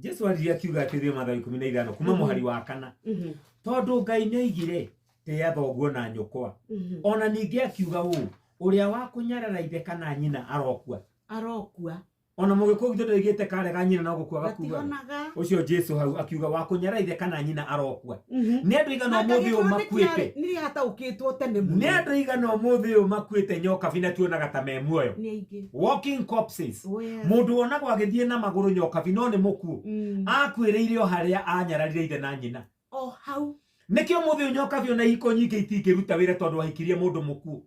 Jesu ariria kiuga atithio Mathayo 15 kuma muhari wa 4 tondu Ngai nĩoigire tia thoguo na nyũkwa ona ningĩ akiuga ũũ ũrĩa wa kũnyarara ithe kana nyina arokua ona mũgĩkũyũ gitũ ndoigĩte karega nyina no gũkua gakuga ũcio Jesu hau akiuga wa kũnyarara ithe kana nyina arokua nĩ andũ igana ũmũthĩ ũyũ makuĩte nĩ hataũkĩtwo tene mũno nĩ andũ igana ũmũthĩ ũyũ makuĩte nyoka bina tuonaga ta me muoyo walking corpses mũndũ wonagwo agĩthiĩ na magũrũ nyoka bina no nĩ mũkuũ akuĩrĩire o harĩa anyararire ithe na nyina o hau nikio mũthĩ ũyũ nyoka biona hiko nyingĩ itingĩruta wĩra tondũ wahikirie mũndũ mũkuũ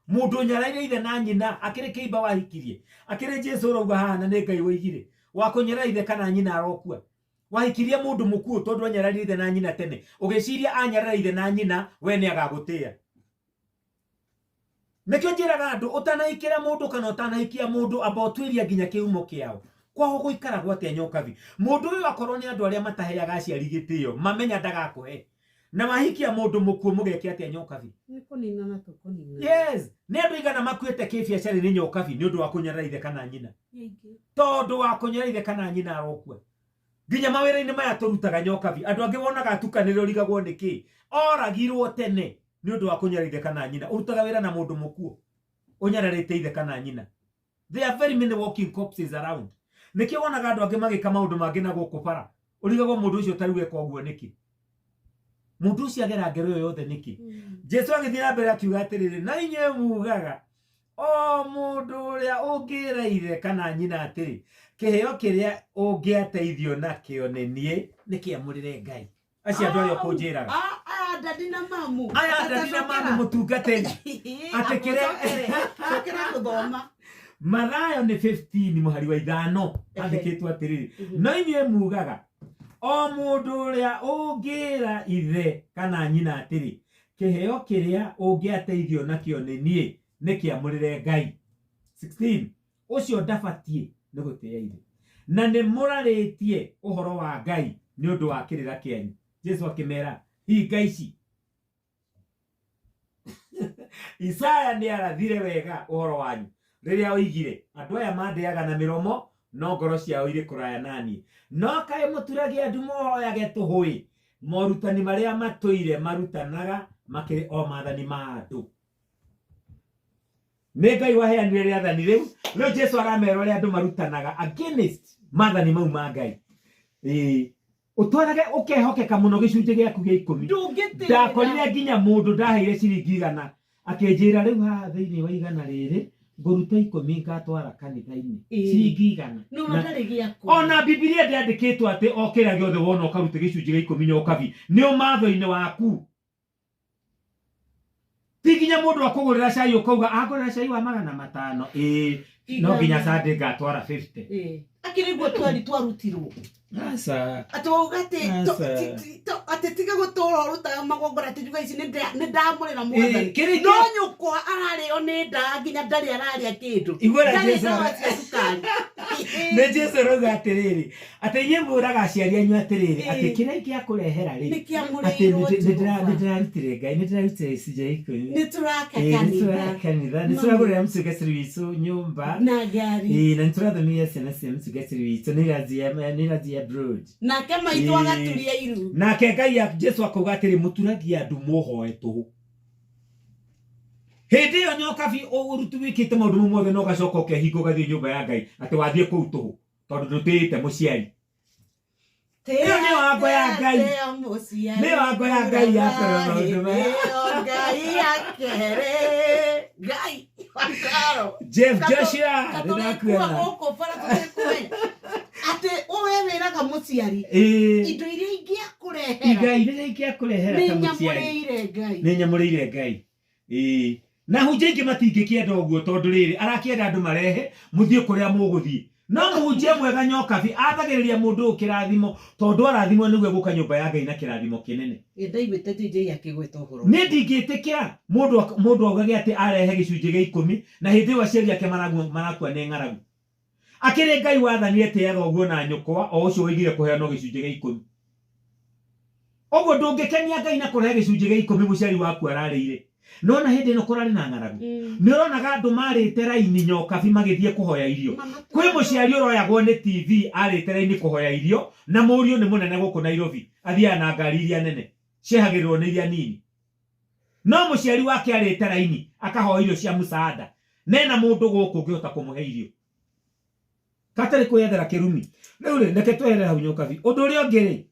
mũndũ nyaraire ithe na nyina akĩrĩ kĩimba wahikirie akĩrĩ Jesu ũrauga haha na nĩ Ngai woigire wa kũnyarara ithe kana nyina arokua wahikirie mũndũ mũkuũ tondũ anyararire ithe na nyina tene ũgĩciria anyarara ithe na nyina we nĩ agagũtĩa nikio njĩraga andũ ũtanahikĩra mũndũ kana ũtanahikia mũndũ amba ũtuĩria nginya kĩhumo kĩao kwao gũikaragwo atĩa nyokabi mũndũ ũyũ akorwo nĩ andũ arĩa mataheaga aciari gĩtĩo mamenya ndagakũhe na mahikia mũndũ mũkuũ mũgeke atĩa nyokabi nĩ kũnina na tũkũnina yes nĩ andũ igana makuĩte kĩbiacara nĩ nyokabi nĩ ũndũ wa kũnyarara ithe kana nyina tondũ wa kũnyarara ithe kana nyina arokua nginya mawĩra-inĩ maya tũrutaga nyokabi andũ angĩ wonaga atukanĩrwo rigagwo nĩkĩ oragirwo tene nĩ ũndũ wa kũnyarara ithe kana nyina ũrutaga wĩra na mũndũ mũkuũ ũnyararĩte ithe kana nyina there are very many walking corpses around nĩkĩo wonaga andũ angĩ magĩka maũndũ mangĩ na gũkũ bara ũrigagwo mũndũ ũcio tarĩu eka ũguo nĩkĩ mũndũ ũcio agera ngero ĩyo yothe nĩkĩ Jesu agĩthiĩ na mbere akiuga atĩrĩrĩ na inyuĩ mugaga o mũndũ ũrĩa ũngĩra ithe kana nyina atĩrĩ kĩheo kĩrĩa ũngĩateithio nakĩo nĩ niĩ nĩkĩamũrĩre Ngai acio andũ arĩa ũkũnjĩraga dadi na mamu mũtungatĩri atĩ kĩrĩa gũthoma Mathayo nĩ 15 mũhari wa 5 andĩkĩtwo atĩrĩrĩ no inyuĩ mugaga o mũndũ ũrĩa ũngĩra ithe kana nyina atĩrĩ kĩheo kĩrĩa ũngĩateithio nakĩo nĩ niĩ nĩkĩamũrĩre Ngai 16 ũcio ndabatiĩ nĩ gũtĩĩa ithe na nĩ mũrarĩtie ũhoro wa Ngai nĩ ũndũ wa kĩrĩra kĩanyu Jesu akĩmera hinga ici Isaya nĩ arathire wega ũhoro wanyu rĩrĩa oigire andũ aya mandĩaga na mĩromo no ngoro ciao irĩ kũraya nani no kaĩ mũturagia andũ mohoyage tũhũĩ morutani marĩa matũire marutanaga makĩrĩ o maathani ma andũ nĩ Ngai waheanire rĩathani rĩu Jesu aramera ũrĩa andũ marutanaga against maathani mau ma Ngai ũtwarage ũkehokeka mũno gĩcunjĩ gĩaku gĩa 10 ndakorire nginya mũndũ ndaheire ciringi 100 akĩnjĩra rĩu haha thĩinĩ wa 100 rĩrĩ ngũruta 10 ngatwara kanitha-inĩ ciringi 100 ona Biblia ndĩandĩkĩtwo atĩ o kĩrĩa gĩothe wona ũkarute gĩcunjĩ gĩa 10 nyokabi nĩ ũmatho-inĩ waku ti nginya mũndũ akũgũrĩra cai ũkauga agũrĩra cai wa 500 no nginya Sunday ngatwara 50 akĩrĩguo twarutirwo asa atogate atetiga gũtũra rutaga magongona tijuga ici nĩ ndamũrĩra mwathani no nyũkwa ararĩo nĩ nda nginya ndarĩ ararĩa kĩndũ igwera Jesu nĩ Jesu roga atĩrĩrĩ atĩ inyuĩ mũraga aciari anyu atĩrĩrĩ atĩ kĩrĩa gĩakũrehera rĩ atĩ nĩndĩrarutire Ngai nĩndĩrarutire CJ nĩ tũrakanitha nĩ tũragũrĩra mũtungatĩri witũ nyũmba na ngari na nĩtũrathomithia ciana cia mũtungatĩri witũ nĩrathiĩ abroad nake maitũ agaturia iru nake Ngai ya Jesu akauga atĩrĩ mũturagia andũ muohoe tũhũ hĩndĩ ĩyo nyokabi ũrutu wĩkĩte maũndũ mothe no gacoka ũkehinga ũgathiĩ nyũmba ya Ngai atĩ wathiĩ kũu tũhũ tondũ ndũtĩĩte mũciari ĩyo nĩ wango ya Ngai nĩ wango ya Ngai ya maũndũ maya Ngai akere Ngai wakaro Jeff Joshua ndĩrakuona ate owe wĩraga mũciari indo iria ingĩakũrehera ta mũciari nĩ nyamũrĩire Ngai na hunjia ingĩ matingĩkĩenda ũguo tondũ rĩrĩ arakĩenda andũ marehe mũthiĩ kũrĩa mũgũthiĩ no mũhunjia mwega nyokabi athagĩrĩria mũndũ ũyũ kĩrathimo tondũ arathimwo nĩguo gũka nyũmba ya Ngai na kĩrathimo kĩnene ndaiguĩte DJ akĩgweta ũhoro nĩ ndingĩtĩkĩra mũndũ augage atĩ arehe gĩcunjĩ gĩa 10 na hĩndĩ ĩyo aciari ake marakua nĩ ng'aragu akĩrĩ Ngai wathanire tĩaga ũguo na nyũkwa o ũcio woigire kũheanwo gĩcunjĩ gĩa 10 ũguo ndũngĩkenia Ngai na kũrehe gĩcunjĩ gĩa 10 mũciari waku ararĩire nona hende no korari na ngaragu nironaga andu marite raini nyokabi magithie kuhoya irio kwi muciari uroyagwo ni TV arite raini kuhoya irio na murio ni munene guku Nairobi athia na ngari iria nene ciehagirwo ni iria nini no muciari wake arite raini akahoya irio cia musaada nena mundu guku ngihota kumuhe irio katari kuyethera kirumi riu reke twehere hau nyokabi undu uri ongiri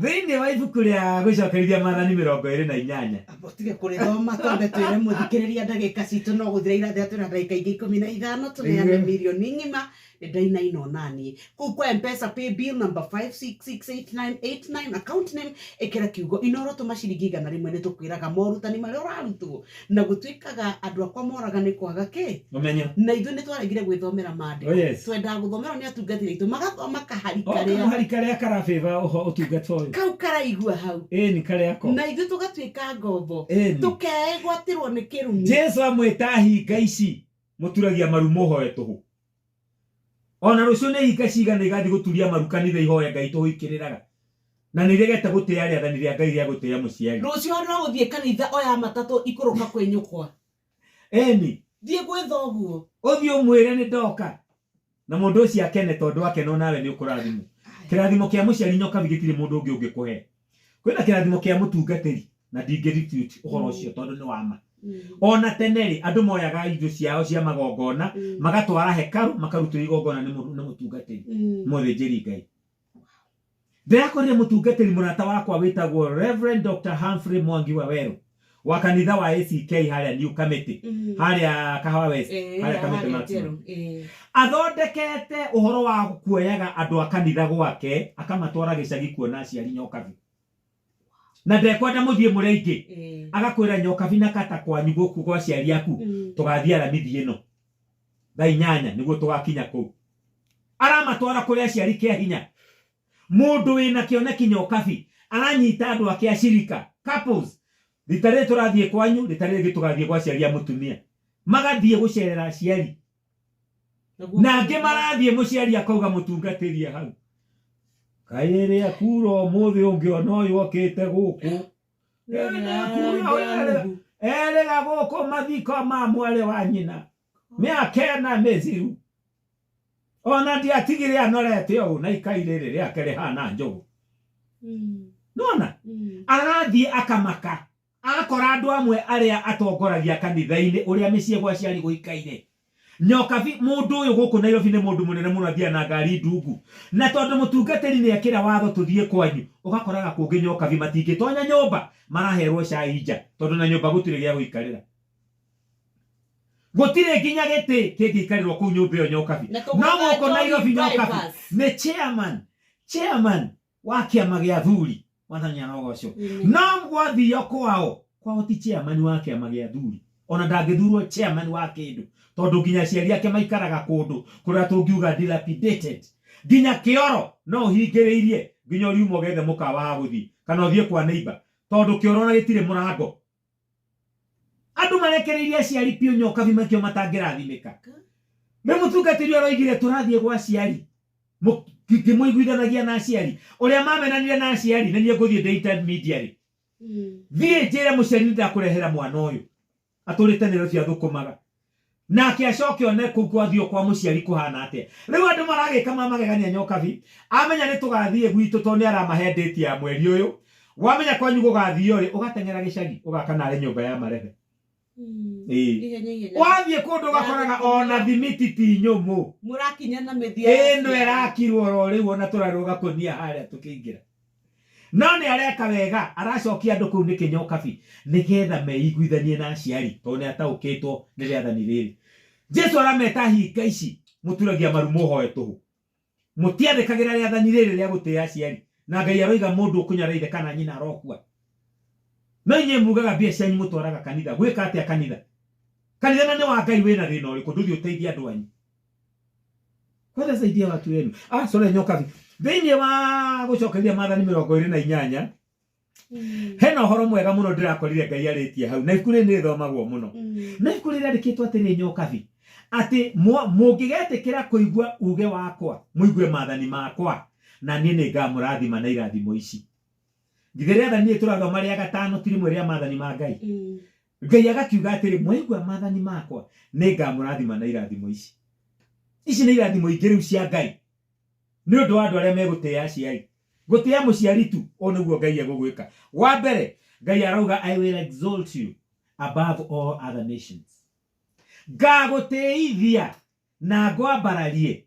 thini wa ibuku ria gucokerithia Maathani 28 abotige kurithoma tonde twire muthikiriria ndagika citu no guthira irathi atuna ndagika ingi 15 tuneane milioni ngima ndaina inonani kwa M-Pesa pay bill number 5668989 account name ekera kiugo inoro tumashiringi gana rimwe ni tukwiraga morutani mari urarutwo na gutwikaga andu akwa moraga ni kwaga ke umenya na ithu ni twaregire gwithomera mande twenda guthomera ni atungatire itu magathoma kaharikaria karafeva oho utungata uyu kau karaigua hau ni karia ko na ithu tugatwika ngombo tukegwatirwo ni kirumi Jesu amwita hinga ici muturagia maru muhoe tuhu ona rucio ni hinga cigana igathi guturia maru kanitha ihoya Ngai tuhikiriraga na ni regete gutia ria thani ria Ngai ria gutia muciari rucio no guthie kanitha oya matatu ikuruka kwenyukwa ni thie gwithoguo uthie umwire ni ndoka na mundu ucio akene tondu wake no nawe ni ukurathimo kirathimo kia muciari nyokabi gitire mundu ungi ungikuhe kwina kirathimo kia mutungatiri na ndingirituti uhoro ucio tondu ni wama ona teneri andu moyaga indo ciao cia magongona magatwara hekaru makaruta igongona ni mutungatiri muthinjiri Ngai ndirakorire mutungatiri murata wakwa witagwo Reverend Dr. Humphrey Mwangi Waweru wa kanitha wa ACK haria New Committee haria Kahawa West haria Committee Maximum athondekete uhoro wa kuoyaga andu a kanitha gwake akamatwara gicagi kuona aciari nyokabi na ndekwenda muthie murengi agakwira nyokabi na kata kwanyu guku kwa aciari aku tugathia aramithi ino thaa 8 niguo tugakinya ku aramatwara kuri aciari kia hinya mundu wina kioneki nyokabi aranyita andu ake acirika couples ritare turathie kwanyu ritare gitugathie kwa aciari a mutumia magathie gucerera aciari na nge marathie muciari akauga mutungatiria hau kaire akuro muthi ungi ona uyu okite guku erega guku mathiko ma mwale wa nyina miakena meziru ona ndi atigire anorete o na ikaire riri akere hana njogu nona arathie akamaka akora andu amwe aria atongoragia kanitha-ini uria micie gwa ciari guikaire nyokabi mundu uyu guku Nairobi ni mundu munene muno athia na ngari ndungu na tondu mutungatiri ni akira watho tuthie kwanyu ugakoraga kungi nyokabi matingitonya nyumba maraherwo cai nja tondu na nyumba gutire gia guikarira gutire nginya giti kingikarirwo ku nyumba iyo nyokabi no guku Nairobi nyokabi ni chairman wa kiama gia thuri Mwathani arogoco no gwathio kwao ti chairman wa kiama gia thuri ona ndangithurwo chairman wa kindu tondu nginya ciari yake maikaraga kundu kuria tungiuga dilapidated nginya kioro no hingiriirie nginya riumo gethe mukawa guthi kana uthie kwa neighbor tondu kioro na gitire murango andu marekereirie ciari pio nyokabi makio matangirathimika me mutungatiri oroigire turathie gwa ciari muiguithanagia na ciari uria mamenanire na ciari na nie nguthie data media ri thie njire muciari ndakurehera mwana uyu aturite nero cia thukumaga na kiacoke one kugwathio kwa muciari kuhana ate riu andu maragika magegania nyokabi amenya ni tugathie gwitu to ni aramahendeti ya mweri uyu wamenya kwanyu gugathio ri ugatengera gicagi ugakana ari nyumba ya marebe wathie kundu gakoraga ona thimiti ti nyumu murakinya na methia ino erakirwo ro riu ona turaruga kunia haria tukiingira no ni areka wega aracokia andu kuu ni kinyokabi nigetha meiguithanie na aciari to ni ataukitwo ni riathani riri Jesu arameta hinga ici muturagia maru muhoe tuhu mutiathikagira riathani riri ria gutia aciari na Ngai aroiga mundu ukunyaraithe kana nyina arokua no inye mugaga bia cianyu mutwaraga kanitha gwika atia kanitha na ni wa Ngai wina thina uriku nduthi uteithia andu anyu kwenda saidia watu wenu sore nyokabi thini wa gucokeria Maathani 28 hena horo mwega muno ndirakorire Ngai aritie hau na ikuri ni thomagwo muno na ikuri randikitwo atiri nyokabi ati mungigetikira kuigua uge wakwa muigue maathani makwa na nie ni ngamurathima na irathimo ici Githeri athani turathoma ria gatano tirimo ria maathani ma Ngai. Ngai agakiuga atiri mwaigua maathani makwa ningamurathima na irathimo ici. Ici ni irathimo ingĩ rĩu cia Ngai. Nĩ ũndũ wa andũ arĩa megũtĩa aciari. Gũtĩa mũciari tu o nĩguo Ngai egũgwĩka. Wa mbere Ngai arauga I will exalt you above all other nations. Ngagũtĩithia na ngwambararie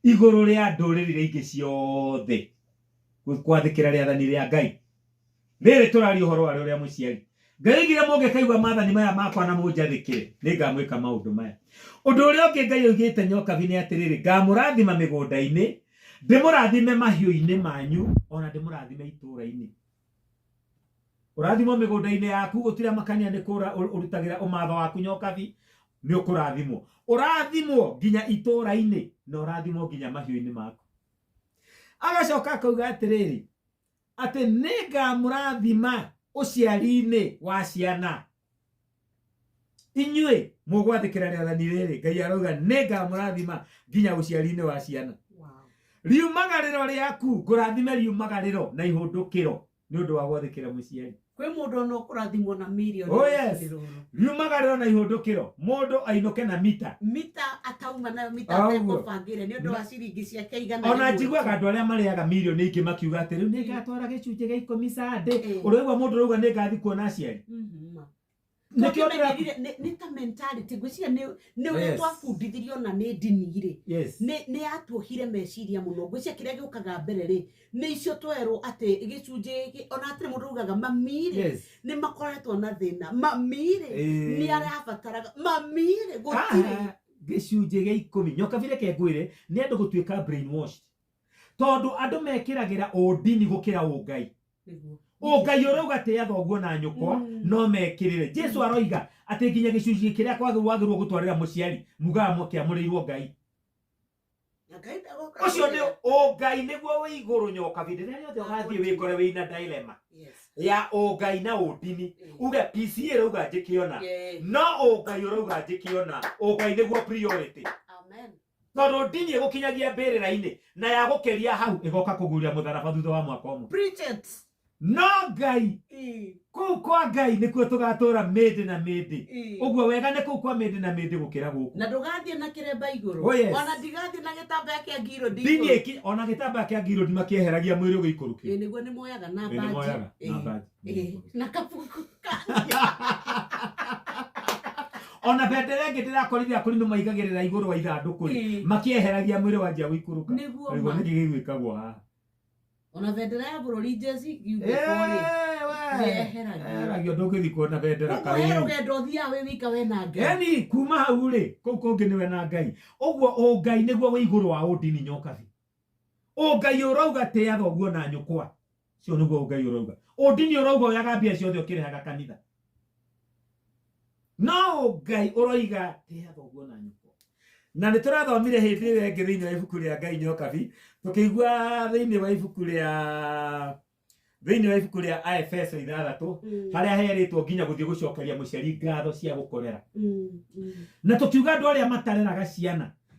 igũrũ rĩa ndũrĩrĩ iria ingĩ ciothe. Gwathĩkĩra rĩathani rĩa Ngai. Rĩrĩ tũraria ũhoro wa rĩo mũciari. Ngai oigire mũngĩkaigua maathani maya makwa na mũnjathĩkĩre nĩngamwĩka maũndũ maya. Ũndũ ũrĩa ũngĩ Ngai oigĩte nyokabi nĩ atĩrĩrĩ, ngamũrathima mĩgũnda-inĩ, ndĩmũrathime mahiũ-inĩ manyu, ona ndĩmũrathime itũũra-inĩ. Ũrathimwo mĩgũnda-inĩ yaku, gũtira makania nĩ kũra ũrutagĩra ũmatho waku nyokabi, nĩ ũkũrathimwo. Ũrathimwo nginya itũũra-inĩ, na ũrathimwo nginya mahiũ-inĩ maku. Agacoka akauga atĩrĩrĩ, atĩ nĩngamũrathima ũciari-inĩ wa ciana. Inyuĩ mũgwathĩkĩra rĩathani rĩrĩ, Ngai arauga nĩngamũrathima nginya ũciari-inĩ wa ciana. Riumagarĩro rĩaku ngũrathime riumagarĩro na ihũndũkĩro nĩ ũndũ wa gwathĩkĩra mũciari. Kwĩ mũndũ no kũrathimwo na milioni. Oh yes. Riumagarĩro na ihũndũkĩro. Mũndũ ainũke na mita. Mita atauma na mita atekũbangĩre nĩ ũndũ wa ciringi ciake igana. Ona njiguaga andũ arĩa marĩaga milioni ingĩ makiuga atĩ rĩu nĩngatwara gĩcunjĩ gĩa 10 Sunday. Ũraigua mũndũ rauga nĩngathikwo na aciari. Nĩ ta mentality gwĩciria nĩ ũrĩa twabundithirio na nĩ ndini-rĩ, nĩ yatuohire meciria mũno. Gwĩciria kĩrĩa gĩũkaga mbere-rĩ nĩ icio twerwo atĩ gĩcunjĩ ona hatirĩ mũndũ ugaga mami-rĩ nĩ makoretwo na thĩna, mami-rĩ nĩ arabataraga, mami-rĩ gũtirĩ gĩcunjĩ gĩa 10. Nyokabi reke ngwĩre nĩ andũ gũtuĩka brainwashed, tondũ andũ mekĩragĩra ũndini gũkĩra ũngai. Ngai ũrauga tĩa thoguo na nyũkwa no mekĩrĩre. Jesu aroiga atĩ nginya gĩcunjĩ kĩrĩa kwagĩrĩirwo gũtwarĩra mũciari mugaga kĩamũrĩirwo Ngai. Ũcio nĩ ũngai nĩguo wĩ igũrũ nyokabi. Rĩrĩa rĩothe ũgathiĩ wĩkore wĩna dilemma ya ũngai na ũndini, uge PCA rauga njĩkĩona no ũngai ũrauga njĩkĩona. Ũngai nĩguo priority. Tondũ ndini ĩgũkinyagia mbĩrĩra-inĩ na ya gũkĩria hau ĩgoka kũguria mũtharaba thutha wa mwaka ũmwe. Preach it. No Ngai kũu kwa Ngai nĩkuo tũgatũra mĩndĩ na mĩndĩ. Ũguo wega nĩ kũu kwa mĩndĩ na mĩndĩ gũkĩra gũkũ. Na ndũgathiĩ na kĩremba igũrũ. Ona ndigathiĩ na gĩtambaya kĩa ngiro ndini. Ona gĩtambaya kĩa ngiro ndimakĩeheragia mwĩrĩ ũgĩikũrũkio. Nĩguo nĩ moyaga na baji na kabuku. Ona bendera ĩngĩ ndĩrakorithia kũrĩ maigagĩrĩra igũrũ wa ithandũkũ makĩeheragia mwĩrĩ wanjia gũikũrũka. Nĩguo nĩkĩ gĩgwĩkagwo haha. Ona bendera ya bũrũri Jesse giuge kore eheragia ndũngĩthi kuona bendera kaĩ rũgendo ũthiaga wĩ wika we na Ngai. Yani kuma hau rĩ kũu kũngĩ nĩwe na Ngai. Ũguo ũngai nĩguo wĩ igũrũ wa ũndini nyokabi. Ũngai ũrauga tĩa thoguo na nyũkwa, cio nĩguo ũngai ũrauga. Ũndini ũrauga oyaga mbia ciothe ũkĩrĩhaga kanitha. No Ngai ũroiga tĩa thoguo na nyũkwa. Na nĩ tũrathomire hĩndĩ ĩyo ĩngĩ thĩinĩ wa ibuku rĩa Ngai nyokabi, tũkĩigua thĩinĩ wa ibuku rĩa Aefeso 6 harĩa herĩtwo nginya gũthiĩ gũcokeria mũciari ngatho cia gũkorera. Na tũkiuga andũ arĩa matareraga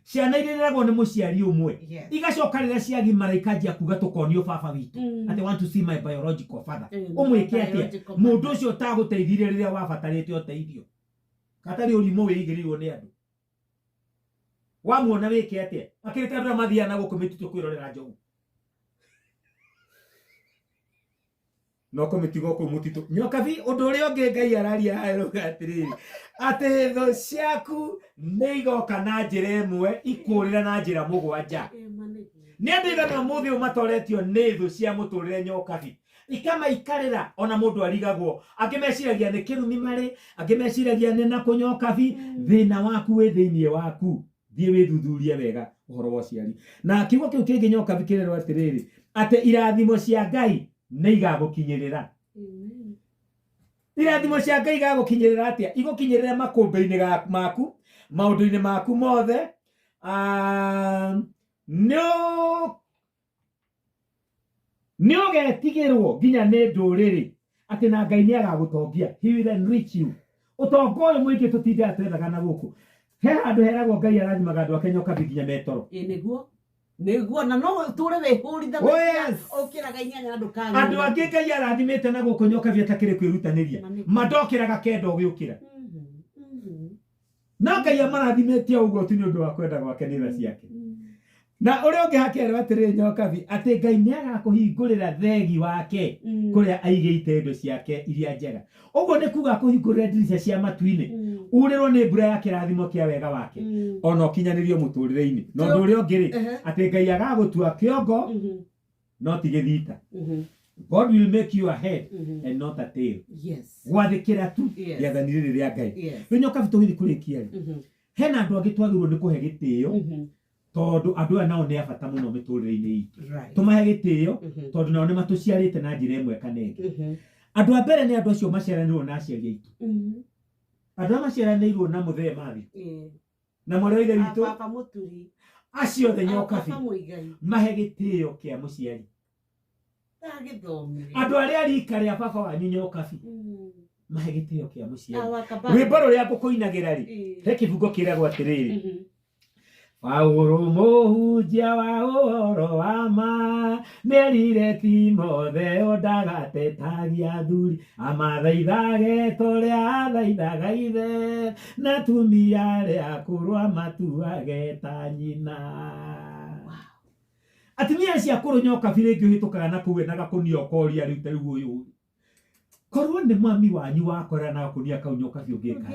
ciana ireragwo nĩ mũciari ũmwe, igacoka rĩrĩa ciagimara ikanjia kuga tũkonio baba witũ atĩ want to see my biological father. Ũmwĩke atĩa mũndũ ũcio ũtagũteithirie rĩrĩa wabatarĩte ũteithio? Hatarĩ ũrimũ wĩigĩrĩirwo nĩ andũ. Wamuona wĩke atĩa? Akĩrĩte andũ mathiaga na gũkũ mĩtitũ kwĩrorera njogu. No kũmĩtiga kũu mũtitũ. Nyokabi ũndũ ũrĩa ũngĩ Ngai araria arauga atĩrĩrĩ, atĩ thũ ciaku nĩ igoka na njĩra ĩmwe ikũrĩra na njĩra mũgwanja. Nĩ andũ aigana ũmũthĩ ũmatoretio nĩ thũ cia mũtũrĩre nyokabi. Ikamaikarĩra ona mũndũ arigagwo. Angĩ meciragia nĩ kĩrumi marĩ, angĩ meciragia nĩ na kũnyokabi. Thĩna waku wĩ thĩinĩ waku. Thiĩ wĩthuthurie wega ũhoro wa ũciari. Na kiugo kĩu kĩngĩ nyokabi kĩrerwo atĩrĩrĩ, atĩ irathimo cia Ngai nĩ igagũkinyĩrĩra. Irathimo cia Ngai igagũkinyĩrĩra atĩa? Igũkinyĩrĩra makũmbĩ-inĩ maku, maũndũ-inĩ maku mothe. Nĩ ũgetigĩrwo nginya nĩ ndũrĩrĩ atĩ na Ngai nĩ agagũtongia. He will enrich you. Ũtonga ũyũ mũingĩ tũtindaga twethaga na gũkũ. He handũ heragwo Ngai arathimaga andũ ake nyokabi nginya metoro. Nĩguo Niguo na no ture we huri da. Oh yes. Okiraga inyanya ndukanga. Andu angi Ngai arathimite na gukunyoka vya takire kwirutaniria. Mandokiraga kenda ugiukira. Na Ngai amarathimite uguo tu ni undu wa kwenda gwake ni tha ciake. Na uri ungi hakere atiri nyokabi ati Ngai ni agakuhingurira thegi wake kuria aigite indo ciake iria njega. Uguo ni kuga kuhingurira ndirica cia matuini. Urirwo ni mbura ya kirathimo kia wega wake. Ona kinyanirio muturire-ini. No ndu uri ungiri ati Ngai agagutua kiongo no ti githita. God will make you a head and not a tail. Yes. Gwathikira tu yathani riri ria Ngai. Nyoka vitu hithi kurikia ri. Hena andu angi twagirwo ni kuhe gitio. Tondu andu aya nao ni abata muno miturire-ini itu. Tumahe gitio tondu nao ni matuciarite na njira imwe kana ingi. Andu a mbere ni andu acio maciaranirwo na aciari aitu. Andu a maciaranirwo na muthee mathi. Na mwarĩ ithe witũ Papa Muturi. Acio the nyokabi. Mahe gitio kia muciari. Andu aria rika ria baba wanyu nyokabi. Mahe gitio kia muciari. Rwimbo ruria ngukuinagira ri. He kibungo kiragwo atiriri. Paulo mũhunjia wa ũhoro wa ma nĩerire Timotheo ndagatetagia athuri amathaithage torĩa athaithaga ithe na atumia arĩa akũrũ amatuage ta nyina. Atumia acio akũrũ nyokabi rĩngĩ ũhĩtũkaga na kũu na gakũnia ũkoria rĩu ta rĩu ũyũ. Korwo nĩ mami wanyu wakora na gakunia kau nyokabi ũngĩka.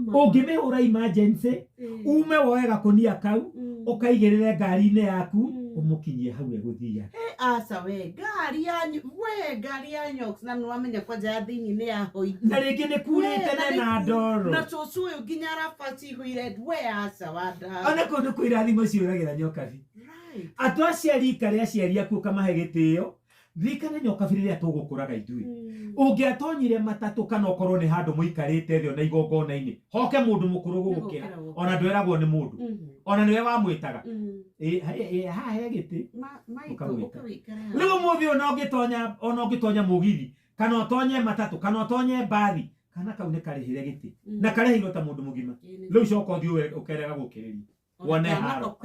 Ũngĩmĩhũra emergency ume woe gakunia kau ũkaigĩrĩre ngari-inĩ yaku ũmũkinyie hau egũthia. Asa we ngari ya nyoks na nĩwamenya kwanja ya thĩinĩ nĩ yahoi. Na rĩngĩ nĩ kurĩte na ndoro. Na cũcũ ũyũ nginya arabaci hũire we asa wanda. Ona kũndũ kwĩ irathimo ciũragĩra nyokabi. Andũ acio rika rĩa aciari aku ũkamahe gĩtĩo. Thikana nyokabi rĩrĩa tũgũkũraga ithuĩ. Ũngĩatonyire matatũ kana okorwo nĩ handũ mũikarĩte thĩ ona igongona-inĩ. Hoke mũndũ mũkũrũ gũgũkĩra. Ona ndweragwo nĩ mũndũ. Ona nĩwe wamwĩtaga. Haha he gĩtĩ. Rĩu ũmũthĩ ona ũngĩtonya mũgithi kana ũtonye matatũ kana ũtonye mbathi kana kau nĩ karĩhĩre gĩtĩ. Na karĩhĩirwo ta mũndũ mũgima. Rĩu coka ũthiĩ ũkerega gũkĩrĩria. Wone haro.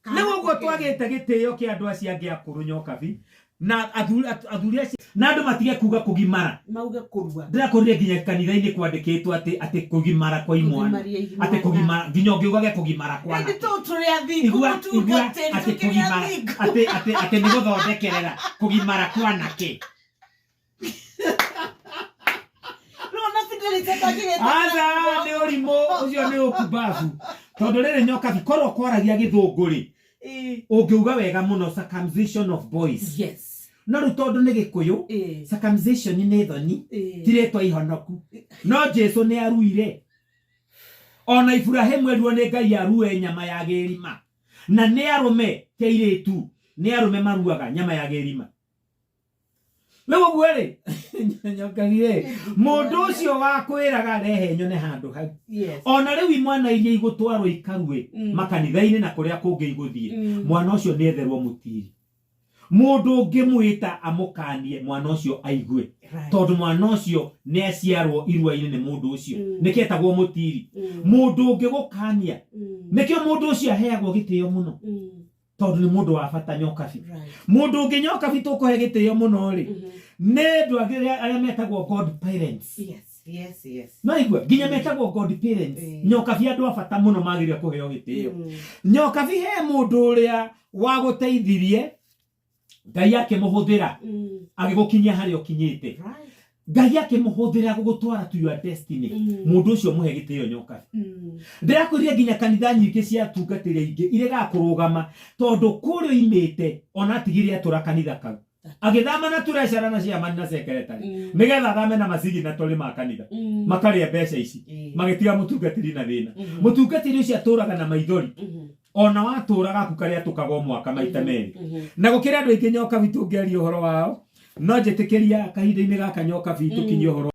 Rĩu ũguo twagĩte gĩtĩo kĩa andũ acio angĩ akũrũ nyokabi na athuri acio na andũ matige kuga kũgimara. Mauge kũrua. Ndĩrakũrire nginya kanitha-inĩ kwandĩkĩtwo atĩ kũgimara kwa imwana. Atĩ kũgimara nginya ũngĩugage kũgimara kwa na. Atĩ kũgimara atĩ nĩ gũthondekerera kũgimara kwa nake. Aza nĩ ũrimũ ũcio nĩ ũkumbabu. Tondũ rĩrĩ nyokabi korwo kwaragia gĩthũngũ rĩ. Ũngĩuga wega mũno circumcision of boys. Yes. No rĩu tondũ nĩ Gĩkũyũ circumcision nĩ thoni ti rĩtwa ihonoku. No Jesũ nĩ aruire. Ona Iburahĩmu erirwo nĩ Ngai arue nyama ya gĩrima. Na nĩ arũme kĩirĩtu nĩ arũme maruaga nyama ya gĩrima. Rĩu ũguo rĩ nyokabi rĩ mũndũ ũcio wakwĩraga rehe nyone handũ hau. Ona rĩu imwana iria igũtwarwo ikarue makanitha-inĩ na kũrĩa kũngĩ igũthiĩ. Mwana ũcio nĩ etherwo mũtiri. Mũndũ ũngĩmwĩta amũkanie mwana ũcio aigue. Tondũ mwana ũcio nĩ aciarwo irua-inĩ nĩ mũndũ ũcio. Nĩkĩo etagwo mũtiri. Mũndũ ũngĩgũkania nĩkĩo mũndũ ũcio aheagwo gĩtĩo mũno. Tondũ nĩ mũndũ wa bata nyokabi. Mũndũ ũngĩ nyokabi tũkũhe gĩtĩo mũno rĩ nĩ andũ arĩa metagwo God parents. No igua nginya metagwo God parents. Nyokabi andũ a bata mũno magĩrĩire kũheo gĩtĩo. Nyokabi he mũndũ ũrĩa wagũteithirie Ngai akĩmũhũthĩra agĩgũkinyia harĩa ũkinyĩte. Ngai akĩmũhũthĩra gũgũtwara to your destiny. Mũndũ ũcio mũhe gĩtĩo nyokabi. Ndĩrakũria nginya kanitha nyingĩ cia tungatĩria ingĩ irega kũrũgama tondũ kũrĩa imĩte ona atigire atũra kanitha kau. Agĩthama na tureshara na ciamani na secretary. Nĩgetha thame na macigi na tũrĩ ma kanitha. Makarĩa mbeca ici. Magĩtiga mũtungatĩri na thĩna. Mũtungatĩri ũcio atũraga na maithori. Ona watũraga aku karĩa tũkaga mwaka maita merĩ. Na gũkĩrĩ andũ aingĩ nyokabi tũngĩaria ũhoro wao. No njĩtĩkĩria kahinda-inĩ gaka nyokabi tũkinyie ũhoro